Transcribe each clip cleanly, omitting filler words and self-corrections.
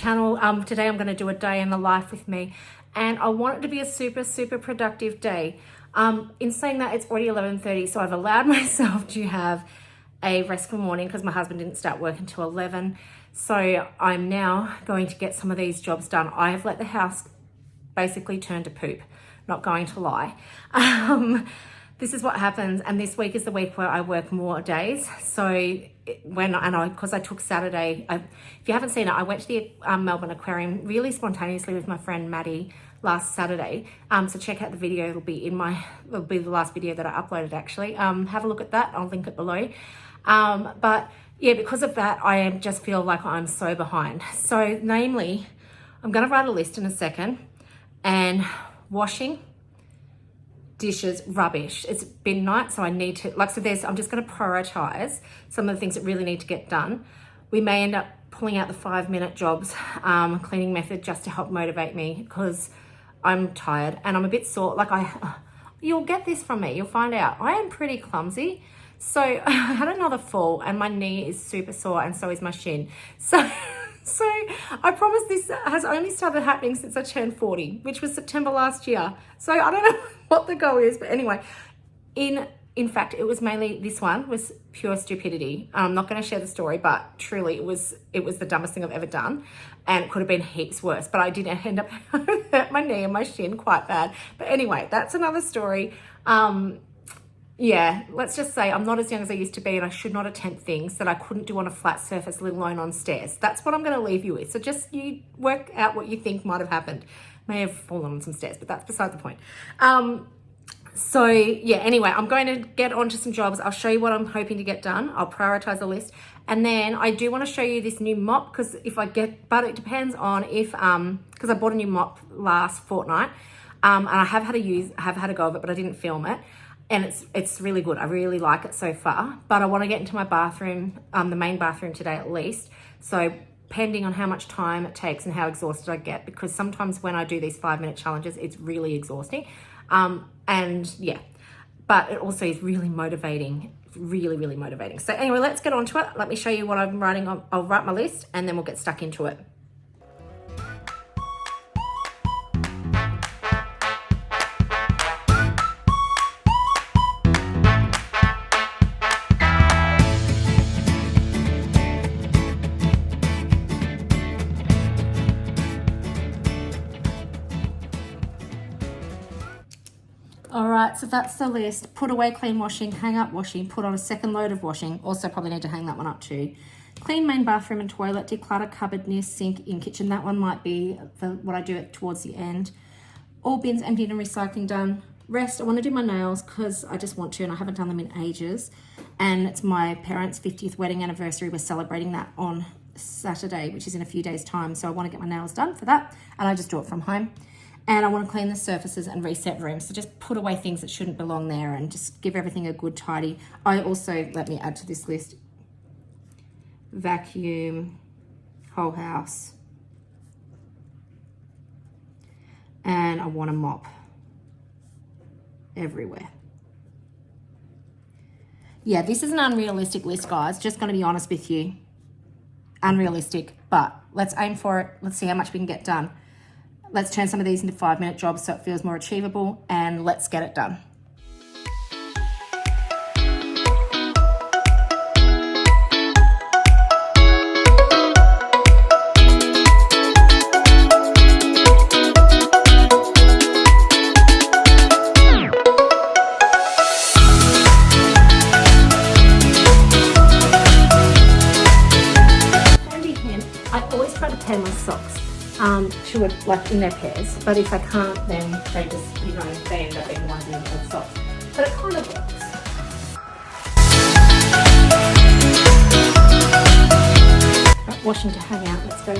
channel. Today I'm going to do a day in the life with me, and I want it to be a super productive day. In saying that, it's already 11:30, so I've allowed myself to have a restful morning because my husband didn't start work until 11. So I'm now going to get some of these jobs done. I have let the house basically turn to poop, not going to lie. This is what happens, and this week is the week where I work more days. So because I took Saturday, if you haven't seen it, I went to the Melbourne Aquarium really spontaneously with my friend Maddie last Saturday. So check out the video. It'll be the last video that I uploaded actually. Have a look at that. I'll link it below. But yeah, because of that, I just feel like I'm so behind. So namely, I'm going to write a list in a second, and washing, dishes, rubbish. It's been night, so I need to, I'm just going to prioritize some of the things that really need to get done. We may end up pulling out the 5-minute jobs, cleaning method, just to help motivate me because I'm tired and I'm a bit sore. You'll get this from me. You'll find out. I am pretty clumsy. So I had another fall and my knee is super sore, and so is my shin. So I promise this has only started happening since I turned 40, which was September last year. So I don't know what the goal is, but anyway, in fact, it was mainly, this one was pure stupidity. I'm not going to share the story, but truly it was the dumbest thing I've ever done, and it could have been heaps worse, but I did end up hurt my knee and my shin quite bad. But anyway, that's another story. Yeah, let's just say I'm not as young as I used to be, and I should not attempt things that I couldn't do on a flat surface, let alone on stairs. That's what I'm going to leave you with. So just you work out what you think might have happened. May have fallen on some stairs, but that's beside the point. So yeah, anyway, I'm going to get onto some jobs. I'll show you what I'm hoping to get done. I'll prioritize the list. And then I do want to show you this new mop, because but it depends on if, because I bought a new mop last fortnight, and I have had a go of it, but I didn't film it. And it's really good. I really like it so far, but I want to get into my bathroom, the main bathroom today at least. So depending on how much time it takes and how exhausted I get, because sometimes when I do these 5-minute challenges, it's really exhausting. And yeah, but it also is really motivating, really motivating. So anyway, let's get on to it. Let me show you what I'm writing on. I'll write my list and then we'll get stuck into it. All right, so that's the list. Put away, clean washing, hang up washing, put on a second load of washing. Also probably need to hang that one up too. Clean main bathroom and toilet, declutter cupboard near sink in kitchen. That one might be what I do towards the end. All bins emptied and recycling done. Rest, I want to do my nails because I just want to, and I haven't done them in ages. And it's my parents' 50th wedding anniversary. We're celebrating that on Saturday, which is in a few days' time. So I want to get my nails done for that, and I just do it from home. And I want to clean the surfaces and reset rooms. So just put away things that shouldn't belong there and just give everything a good tidy. I also, let me add to this list, vacuum, whole house. And I want to mop everywhere. Yeah, this is an unrealistic list, guys. Just going to be honest with you. Unrealistic, but let's aim for it. Let's see how much we can get done. Let's turn some of these into 5-minute jobs so it feels more achievable, and let's get it done. I always try to pair my socks to it, like in their pairs, but if I can't, then they just, they end up being onesie and socks. But it kind of works. Right, washing to hang out, let's go.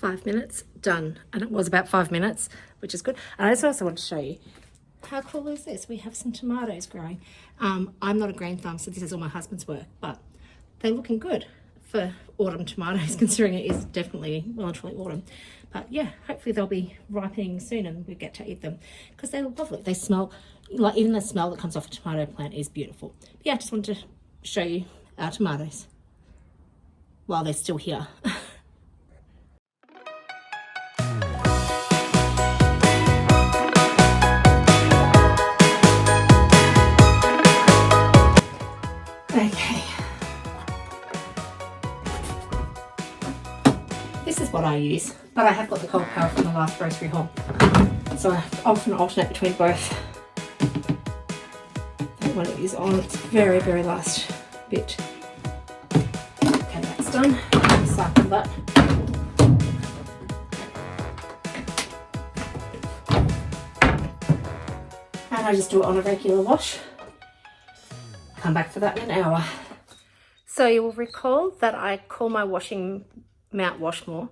5 minutes, done. And it was about 5 minutes, which is good. And I just also want to show you, how cool is this? We have some tomatoes growing. I'm not a green thumb, so this is all my husband's work, but they're looking good for autumn tomatoes, considering it is definitely well and truly autumn. But yeah, hopefully they'll be ripening soon and we get to eat them because they're lovely. They smell, like even the smell that comes off a tomato plant is beautiful. But yeah, I just wanted to show you our tomatoes while they're still here. Okay. This is what I use, but I have got the cold power from the last grocery haul. So I often alternate between both. That one is on its very, very last bit. Okay, that's done. Recycle that. And I just do it on a regular wash. Come back for that in an hour. So you will recall that I call my washing Mount Washmore.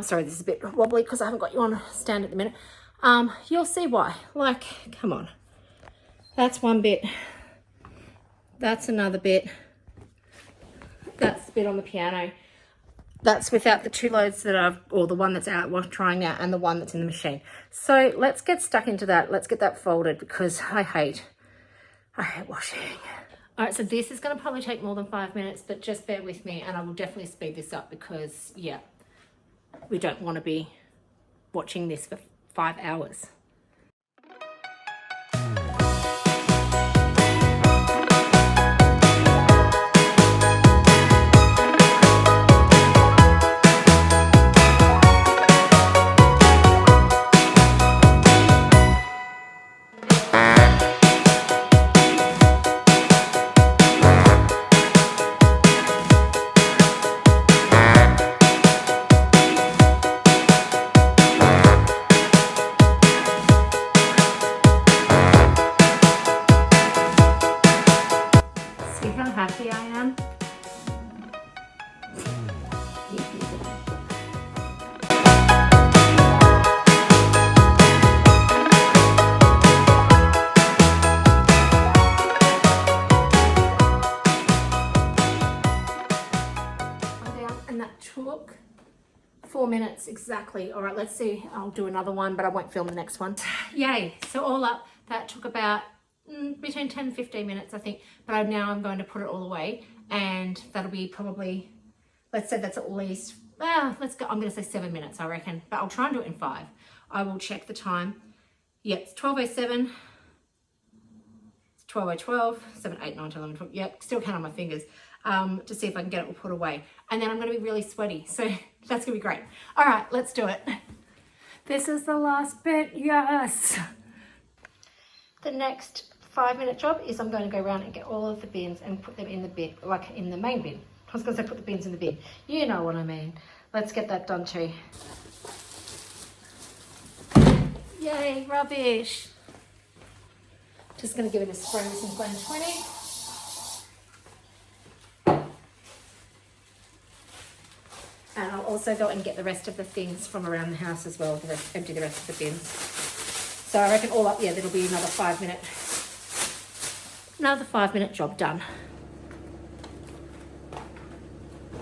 Sorry, this is a bit wobbly because I haven't got you on stand at the minute. You'll see why. Like, come on. That's one bit. That's another bit. That's the bit on the piano. That's without the 2 loads that I've, or the one that's out trying out and the one that's in the machine. So let's get stuck into that. Let's get that folded because I hate washing. All right, so this is going to probably take more than 5 minutes, but just bear with me and I will definitely speed this up because, yeah, we don't want to be watching this for 5 hours. Happy I am. And that took 4 minutes exactly. All right, let's see. I'll do another one, but I won't film the next one. Yay. So all up, that took about between 10 and 15 minutes, I think. But now I'm going to put it all away. And that'll be probably, let's say that's at least, let's go. I'm going to say 7 minutes, I reckon. But I'll try and do it in 5. I will check the time. Yeah, it's 12:07. It's 12:12, 7, 8, 9, 10, 11, 12. Yeah, still count on my fingers. To see if I can get it all put away. And then I'm going to be really sweaty. So that's going to be great. All right, let's do it. This is the last bit. Yes. The next 5-minute job is I'm going to go around and get all of the bins and put them in the bin, like in the main bin. I was going to say put the bins in the bin. You know what I mean. Let's get that done too. Yay, rubbish. Just going to give it a spray with some Glen 20. And I'll also go and get the rest of the things from around the house as well, empty the rest of the bins. So I reckon all up, yeah, that'll be another 5-minute job done.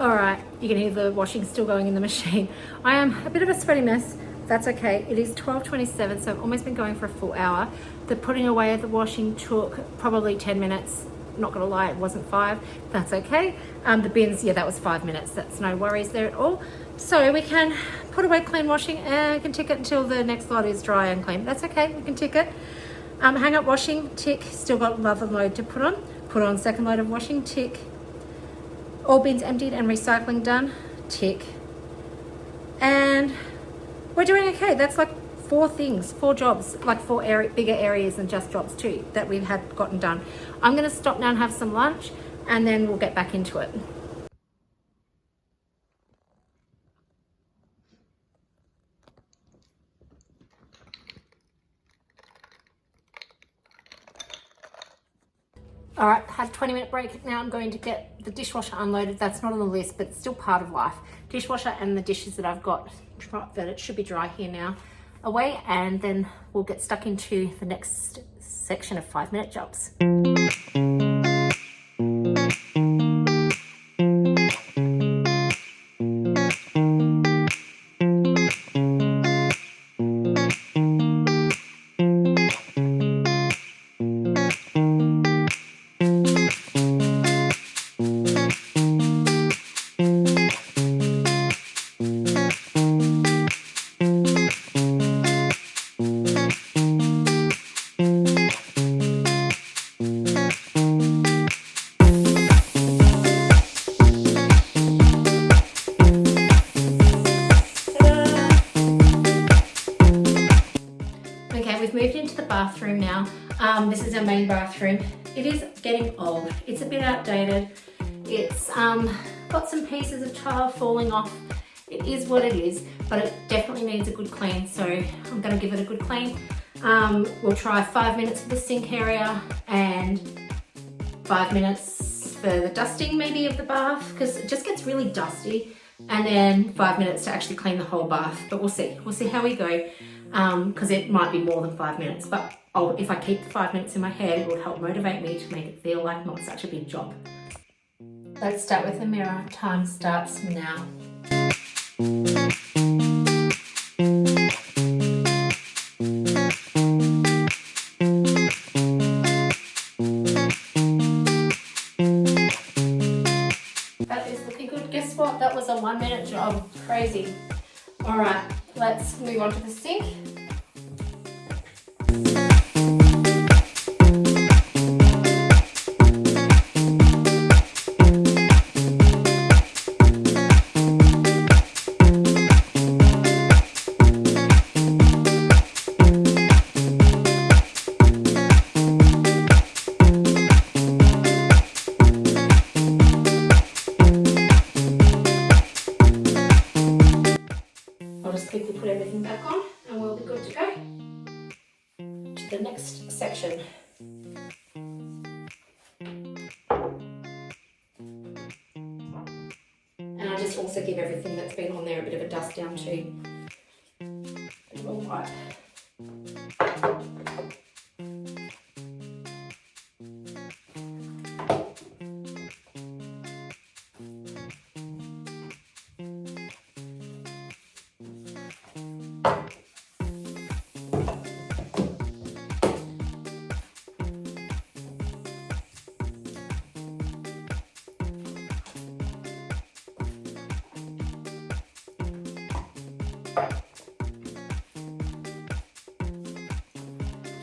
All right, you can hear the washing still going in the machine. I am a bit of a sweaty mess. That's okay. It is 12:27, so I've almost been going for a full hour. The putting away of the washing took probably 10 minutes. Not gonna lie, it wasn't 5. That's okay. The bins, yeah, that was 5 minutes. That's no worries there at all. So we can put away clean washing and we can tick it until the next lot is dry and clean. That's okay, we can tick it. Hang up washing, tick. Still got another load to put on. Put on second load of washing, tick. All bins emptied and recycling done, tick. And we're doing okay. That's like 4 things, 4 jobs, like 4 bigger areas than just jobs too that we've had gotten done. I'm going to stop now and have some lunch and then we'll get back into it. All right, had a 20-minute break. Now I'm going to get the dishwasher unloaded. That's not on the list, but it's still part of life. Dishwasher and the dishes that I've got, that it should be dry here now, away, and then we'll get stuck into the next section of 5-minute jobs. We've moved into the bathroom now. This is our main bathroom. It is getting old. It's a bit outdated. It's got some pieces of tile falling off. It is what it is, but it definitely needs a good clean. So I'm gonna give it a good clean. We'll try 5 minutes for the sink area and 5 minutes for the dusting maybe of the bath, because it just gets really dusty, and then 5 minutes to actually clean the whole bath. But we'll see how we go. Because it might be more than 5 minutes, but if I keep the 5 minutes in my head, it will help motivate me to make it feel like not such a big job. Let's start with the mirror. Time starts now. That is looking good. Guess what? That was a 1-minute job. Crazy. All right, let's move on to the sink. I'll just quickly put everything back on and we'll be good to go to the next section. And I'll just also give everything that's been on there a bit of a dust down too. And we'll wipe.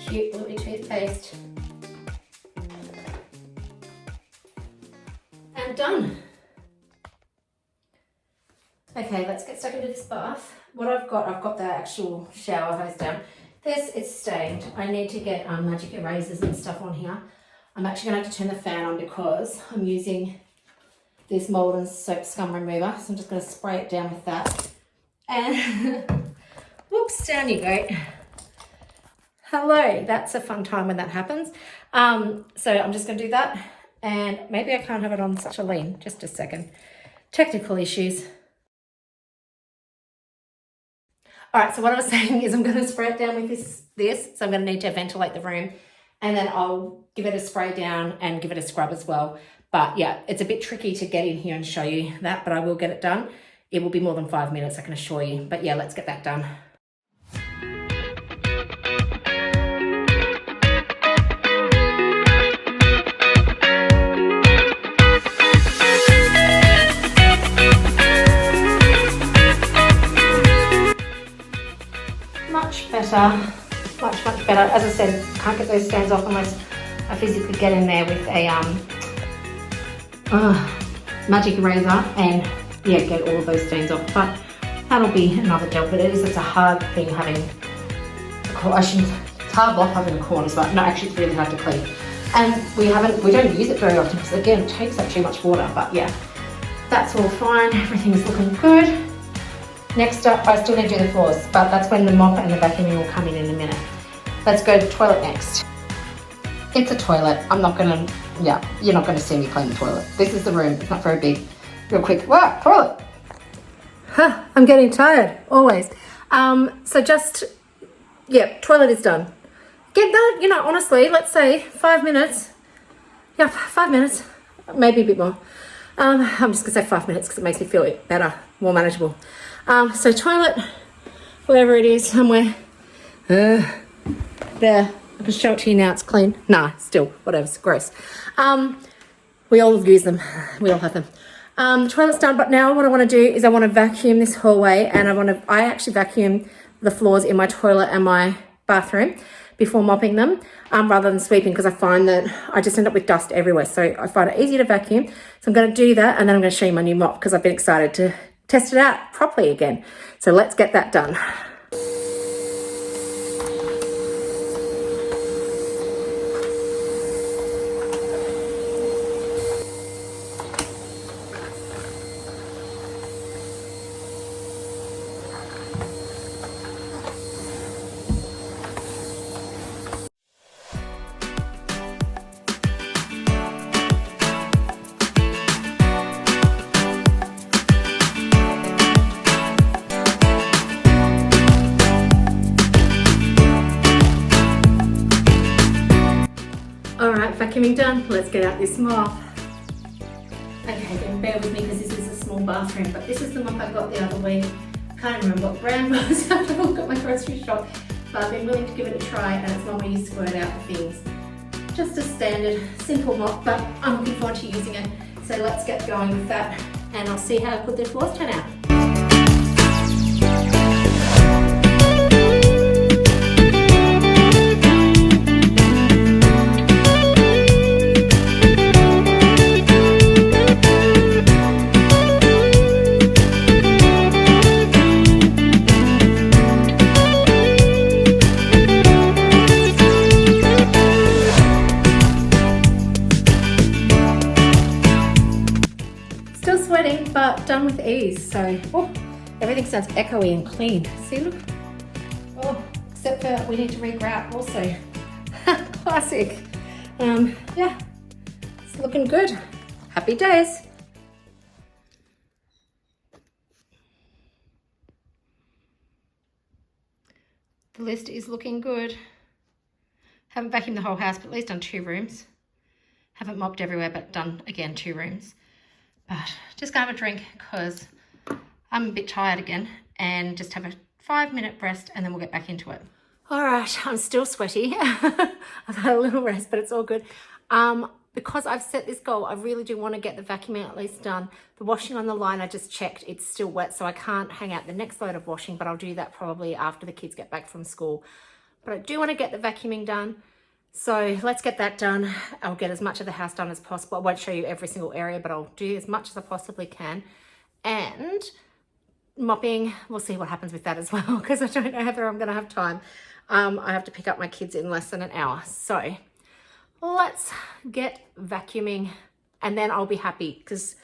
Cute Bluey toothpaste. And done. Okay, let's get stuck into this bath. What I've got the actual shower hose down. It's stained. I need to get magic erasers and stuff on here. I'm actually gonna have to turn the fan on because I'm using this Molden soap scum remover. So I'm just gonna spray it down with that. And whoops, down you go. Hello, that's a fun time when that happens. So I'm just gonna do that, and maybe I can't have it on such a lean. Just a second. Technical issues. All right, so what I was saying is I'm gonna spray it down with this. So I'm gonna need to ventilate the room, and then I'll give it a spray down and give it a scrub as well. But yeah, it's a bit tricky to get in here and show you that, but I will get it done. It will be more than 5 minutes, I can assure you. But yeah, let's get that done. Much better. As I said, can't get those stains off unless I physically get in there with a magic eraser and yeah, get all of those stains off. But that'll be another job. But it's a hard thing having it's hard block having the corners, but no, actually it's really hard to clean. And we don't use it very often because again it takes up too much water. But yeah, that's all fine. Everything's looking good. Next up, I still need to do the floors, but that's when the mop and the vacuuming will come in a minute. Let's go to the toilet next. It's a toilet. I'm not going to yeah, you're not going to see me clean the toilet. This is the room. It's not very big. Real quick. Wow, toilet. Huh, I'm getting tired, always. So just, yeah, toilet is done. Get that, you know, honestly, let's say 5 minutes. Yeah, 5 minutes, maybe a bit more. I'm just gonna say 5 minutes because it makes me feel better, more manageable. So toilet, wherever it is, somewhere. There, I can show it to you now, it's clean. Nah, still, whatever, it's gross. We all use them, we all have them. The toilet's done, but now what I want to do is I want to vacuum this hallway, and I actually vacuum the floors in my toilet and my bathroom before mopping them, rather than sweeping, because I find that I just end up with dust everywhere. So I find it easier to vacuum. So I'm going to do that, and then I'm going to show you my new mop because I've been excited to test it out properly again. So let's get that done. All right, vacuuming done. Let's get out this mop. Okay, then bear with me because this is a small bathroom, but this is the mop I got the other week. Can't remember what brand it was. I have to look at my grocery shop, but I've been willing to give it a try, and it's one where you squirt out the things. Just a standard, simple mop, but I'm looking forward to using it. So let's get going with that, and I'll see how good the floors turn out. Still sweating, but done with ease. So everything sounds echoey and clean. See, look. Oh, except for we need to regrout also. Classic. Yeah, it's looking good. Happy days. The list is looking good. Haven't vacuumed the whole house, but at least done 2 rooms. Haven't mopped everywhere, but done again 2 rooms. But just gonna have a drink because I'm a bit tired again, and just have a 5-minute rest, and then we'll get back into it. All right, I'm still sweaty. I've had a little rest, but it's all good. Because I've set this goal, I really do want to get the vacuuming at least done. The washing on the line, I just checked, it's still wet, so I can't hang out the next load of washing, but I'll do that probably after the kids get back from school. But I do want to get the vacuuming done. So let's get that done. I'll get as much of the house done as possible. I won't show you every single area, but I'll do as much as I possibly can. And mopping, we'll see what happens with that as well, because I don't know whether I'm going to have time. I have to pick up my kids in less than an hour. So let's get vacuuming, and then I'll be happy because,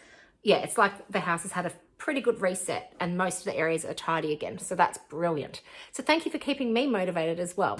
yeah, it's like the house has had a pretty good reset and most of the areas are tidy again. So that's brilliant. So thank you for keeping me motivated as well.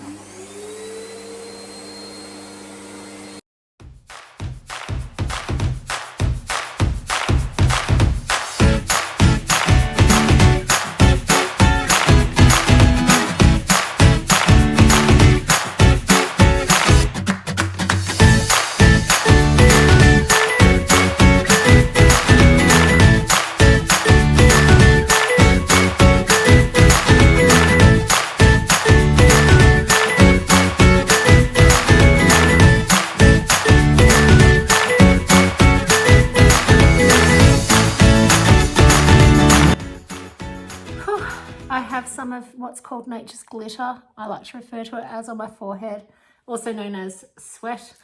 I have some of what's called nature's glitter. I like to refer to it as on my forehead, also known as sweat.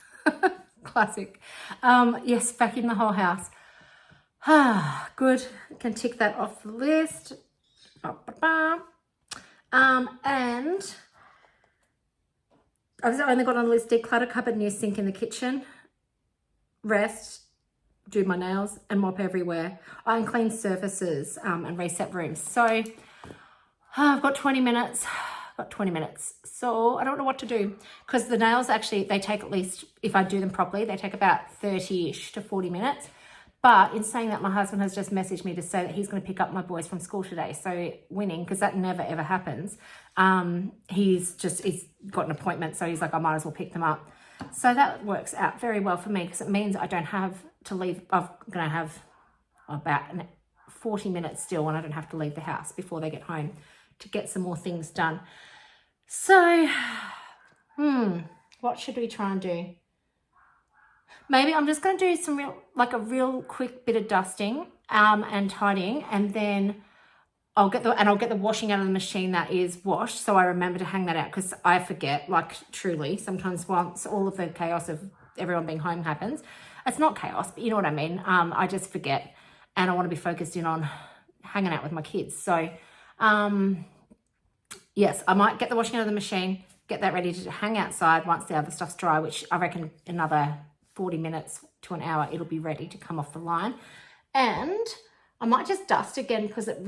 Classic. Yes, vacuum the whole house. Good. Can tick that off the list. And I've only got on the list: declutter cupboard near sink in the kitchen, rest, do my nails, and mop everywhere. And clean surfaces and reset rooms. So I've got 20 minutes, got 20 minutes. So I don't know what to do because the nails actually, they take at least, if I do them properly, they take about 30-ish to 40 minutes. But in saying that, my husband has just messaged me to say that he's going to pick up my boys from school today. So winning, because that never ever happens. He's got an appointment. So he's like, I might as well pick them up. So that works out very well for me because it means I don't have to leave. I'm going to have about 40 minutes still when I don't have to leave the house before they get home to get some more things done. So, what should we try and do? Maybe I'm just going to do some a real quick bit of dusting and tidying, and then I'll get the washing out of the machine that is washed, so I remember to hang that out because I forget, like truly, sometimes once all of the chaos of everyone being home happens. It's not chaos, but you know what I mean. I just forget, and I want to be focused in on hanging out with my kids. So, yes, I might get the washing out of the machine, get that ready to hang outside once the other stuff's dry, which I reckon another 40 minutes to an hour, it'll be ready to come off the line. And I might just dust again because it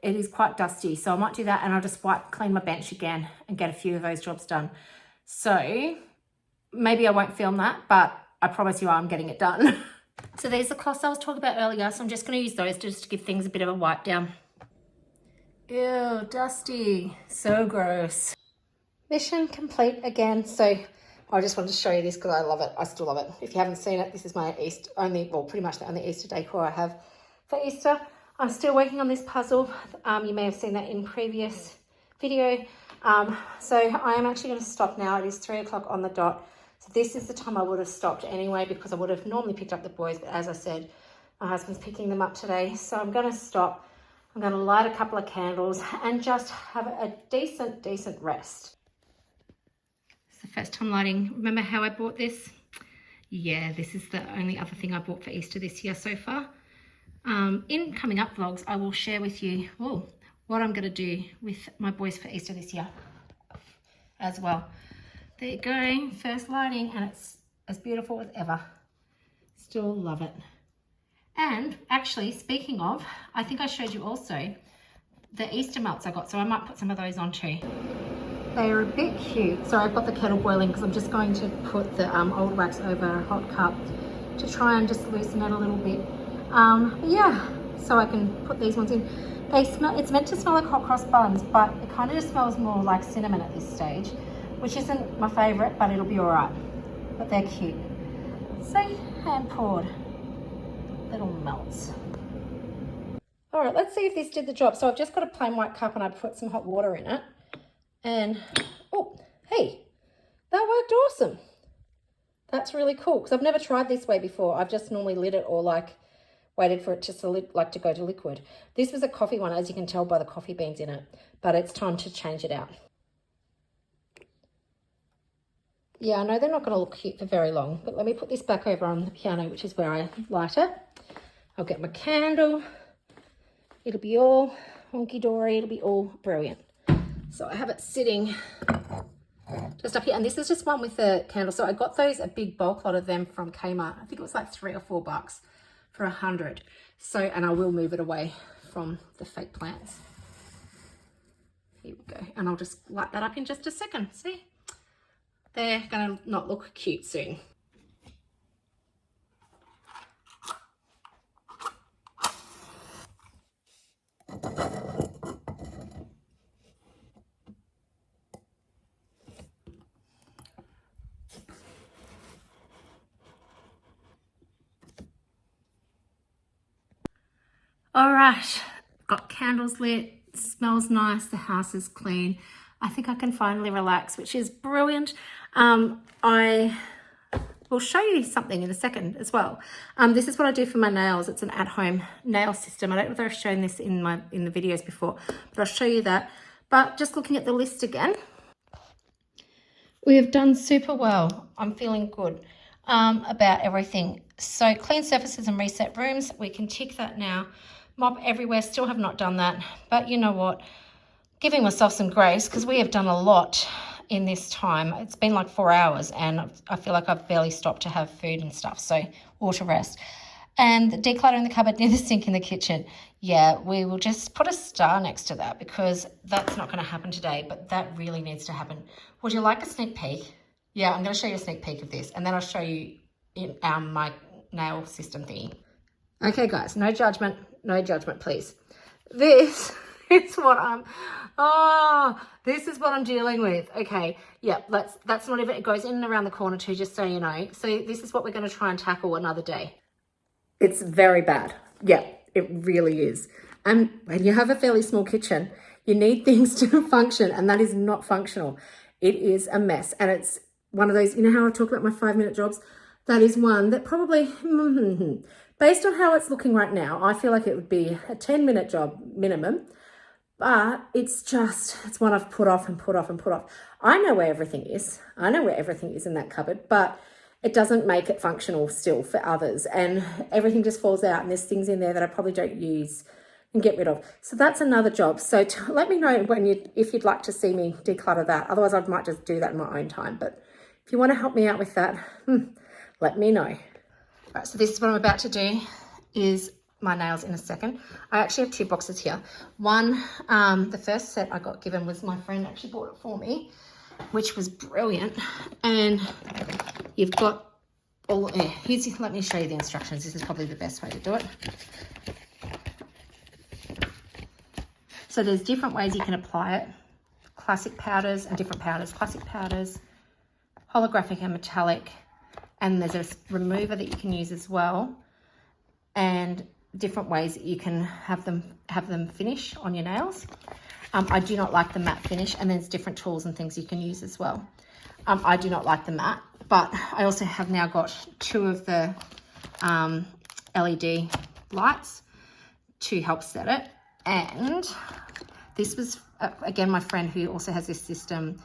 is quite dusty. So I might do that, and I'll just clean my bench again and get a few of those jobs done. So maybe I won't film that, but I promise you I'm getting it done. So there's the cloths I was talking about earlier. So I'm just going to use those just to give things a bit of a wipe down. Ew, dusty. So gross. Mission complete again. So I just wanted to show you this because I love it. I still love it. If you haven't seen it, this is my pretty much the only Easter decor I have for Easter. I'm still working on this puzzle. You may have seen that in previous video. So I am actually going to stop now. It is 3 o'clock on the dot. So this is the time I would have stopped anyway because I would have normally picked up the boys. But as I said, my husband's picking them up today. So I'm going to stop. I'm going to light a couple of candles and just have a decent rest. The first time lighting. Remember how I bought this? Yeah, this is the only other thing I bought for Easter this year so far. In coming up vlogs, I will share with you what I'm going to do with my boys for Easter this year as well. There you go, first lighting, and it's as beautiful as ever. Still love it. And actually, speaking of, I think I showed you also the Easter melts I got, so I might put some of those on too. They are a bit cute. So I've got the kettle boiling because I'm just going to put the old wax over a hot cup to try and just loosen it a little bit. Yeah, so I can put these ones in. They smell, it's meant to smell like hot cross buns, but it kind of just smells more like cinnamon at this stage, which isn't my favorite, but it'll be all right. But they're cute. See, hand poured little melts. All right, let's see if this did the job. So I've just got a plain white cup and I put some hot water in it. And, oh, hey, that worked awesome. That's really cool because I've never tried this way before. I've just normally lit it or waited for it to to go to liquid. This was a coffee one, as you can tell by the coffee beans in it, but it's time to change it out. Yeah, I know they're not going to look cute for very long, but let me put this back over on the piano, which is where I light it. I'll get my candle. It'll be all honky-dory. It'll be all brilliant. So I have it sitting just up here, and this is just one with the candle. So I got those, a big bulk lot of them from Kmart. I think it was like $3 or $4 for 100. So, and I will move it away from the fake plants. Here we go. And I'll just light that up in just a second. See? They're gonna not look cute soon. All right, got candles lit, smells nice, the house is clean. I think I can finally relax, which is brilliant. I will show you something in a second as well. This is what I do for my nails. It's an at-home nail system. I don't know if I've shown this in the videos before, but I'll show you that. But just looking at the list again, we have done super well. I'm feeling good about everything. So clean surfaces and reset rooms, we can tick that now. Mop everywhere, still have not done that. But you know what? Giving myself some grace because we have done a lot in this time. It's been like 4 hours and I feel like I've barely stopped to have food and stuff, so or to rest. And decluttering the cupboard near the sink in the kitchen. Yeah, we will just put a star next to that because that's not going to happen today, but that really needs to happen. Would you like a sneak peek? Yeah, I'm going to show you a sneak peek of this, and then I'll show you in my nail system thingy. Okay, guys, no judgment, please. This is what this is what I'm dealing with. Okay, yeah, that's not even, it goes in and around the corner too, just so you know. So this is what we're going to try and tackle another day. It's very bad. Yeah, it really is. And when you have a fairly small kitchen, you need things to function, and that is not functional. It is a mess. And it's one of those, you know how I talk about my 5-minute jobs? That is one that probably, based on how it's looking right now, I feel like it would be a 10-minute job minimum. But it's one I've put off and put off and put off. I know where everything is. I know where everything is in that cupboard, but it doesn't make it functional still for others, and everything just falls out, and there's things in there that I probably don't use and get rid of. So that's another job. So let me know if you'd like to see me declutter that. Otherwise, I might just do that in my own time. But if you want to help me out with that, let me know. All right, so this is what I'm about to do, is my nails in a second. I actually have 2 boxes here. One, the first set I got given was my friend actually bought it for me, which was brilliant. And you've got all, let me show you the instructions. This is probably the best way to do it. So there's different ways you can apply it. Classic powders and different powders. Classic powders, holographic and metallic. And there's a remover that you can use as well. And different ways that you can have them finish on your nails. I do not like the matte finish, and there's different tools and things you can use as well. I do not like the matte, but I also have now got 2 of the LED lights to help set it. And this was, again, my friend who also has this system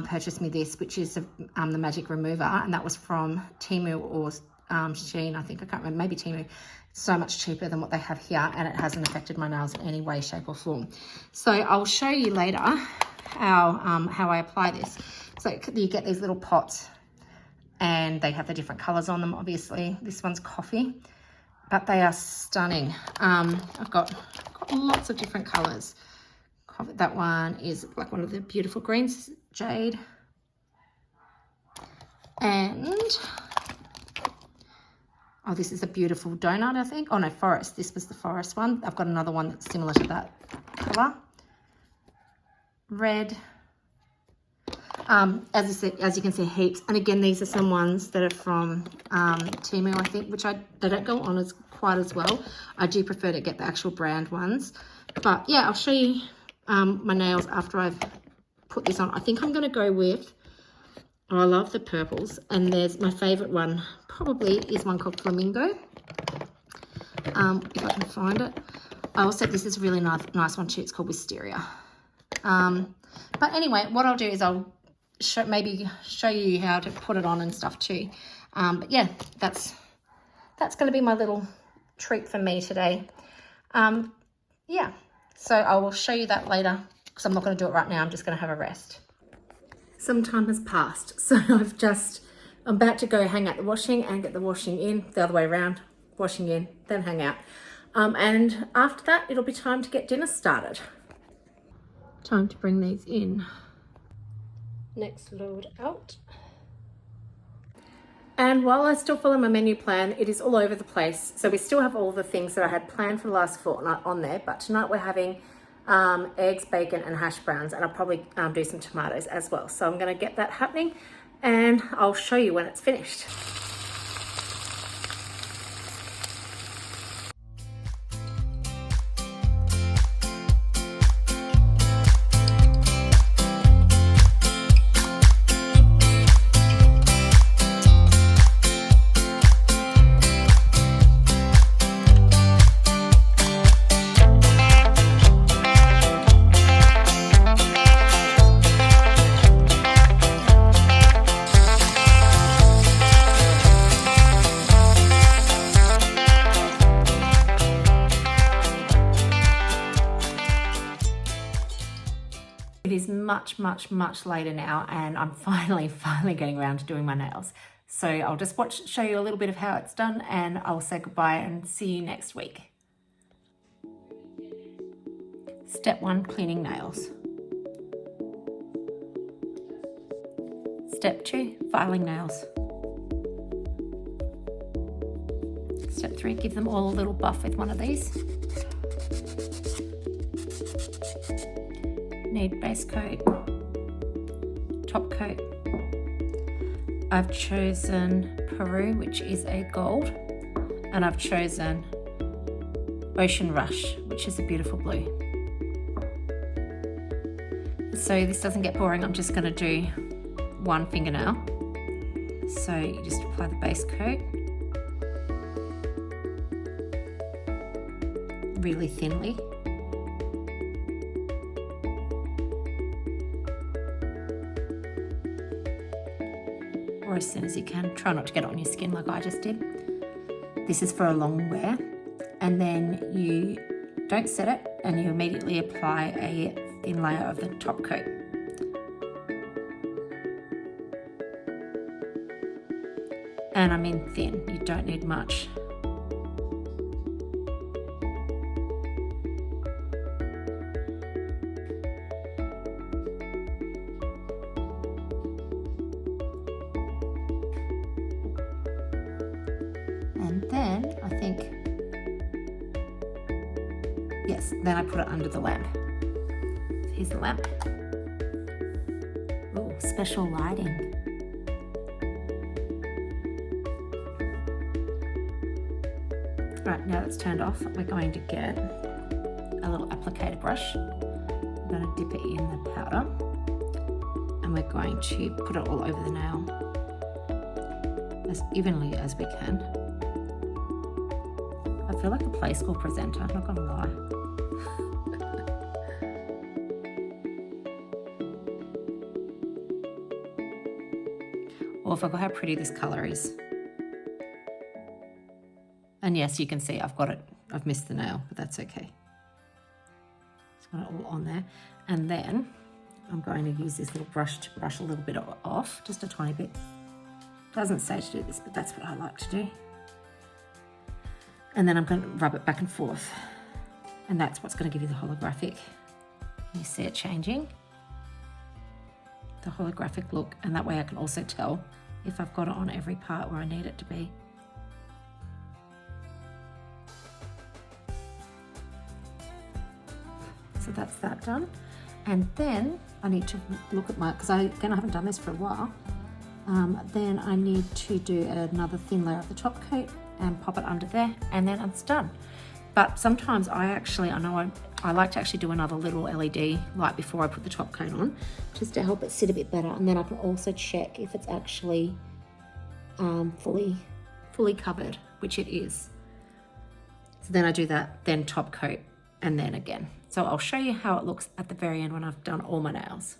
purchased me this, which is the magic remover, and that was from Temu or Shein, I think. I can't remember, maybe Temu. So much cheaper than what they have here, and it hasn't affected my nails in any way, shape or form. So I'll show you later how I apply this. So you get these little pots, and they have the different colors on them. Obviously this one's coffee, but they are stunning. I've got lots of different colors. That one is like one of the beautiful greens, jade, and oh, this is a beautiful donut, I think. Oh no, forest. This was the forest one. I've got another one that's similar to that color. Red. As you can see, heaps. And again, these are some ones that are from Temu, I think, which they don't go on as quite as well. I do prefer to get the actual brand ones. But yeah, I'll show you my nails after I've put this on. I think I'm going to go with, I love the purples, and there's my favorite one probably is one called Flamingo, if I can find it. I also, this is a really nice one too. It's called Wisteria. But anyway, what I'll do is I'll maybe show you how to put it on and stuff too. But yeah, that's going to be my little treat for me today. Yeah, so I will show you that later, because I'm not going to do it right now. I'm just going to have a rest. Some time has passed, so I'm about to go hang out the washing and get the washing in, the other way around, washing in, then hang out. And after that, it'll be time to get dinner started. Time to bring these in. Next load out. And while I still follow my menu plan, it is all over the place. So we still have all the things that I had planned for the last fortnight on there, but tonight we're having eggs, bacon and hash browns, and I'll probably do some tomatoes as well. So I'm going to get that happening, and I'll show you when it's finished. It is much later now, and I'm finally getting around to doing my nails. So I'll just show you a little bit of how it's done, and I'll say goodbye and see you next week. Step 1, cleaning nails. Step 2, filing nails. Step 3, give them all a little buff with one of these. Need base coat, top coat. I've chosen Peru, which is a gold, and I've chosen Ocean Rush, which is a beautiful blue. So this doesn't get boring, I'm just going to do one fingernail. So you just apply the base coat really thinly. Or as thin as you can. Try not to get it on your skin like I just did. This is for a long wear. And then you don't set it and you immediately apply a thin layer of the top coat. And I mean thin, you don't need much. And then I think, yes, then I put it under the lamp. Here's the lamp. Oh, special lighting. Right, now it's turned off, we're going to get a little applicator brush. We're going to dip it in the powder and we're going to put it all over the nail as evenly as we can. I feel like a play school presenter, I'm not going to lie. Oh, I forgot how pretty this colour is. And yes, you can see I've missed the nail, but that's okay. Just got it all on there. And then I'm going to use this little brush to brush a little bit off, just a tiny bit. Doesn't say to do this, but that's what I like to do. And then I'm going to rub it back and forth. And that's what's going to give you the holographic. You see it changing? The holographic look. And that way I can also tell if I've got it on every part where I need it to be. So that's that done. And then I need to look at my, because I haven't done this for a while. Then I need to do another thin layer of the top coat and pop it under there, and then it's done. But sometimes I like to actually do another little LED light before I put the top coat on, just to help it sit a bit better. And then I can also check if it's actually fully covered, which it is. So then I do that, then top coat, and then again. So I'll show you how it looks at the very end when I've done all my nails.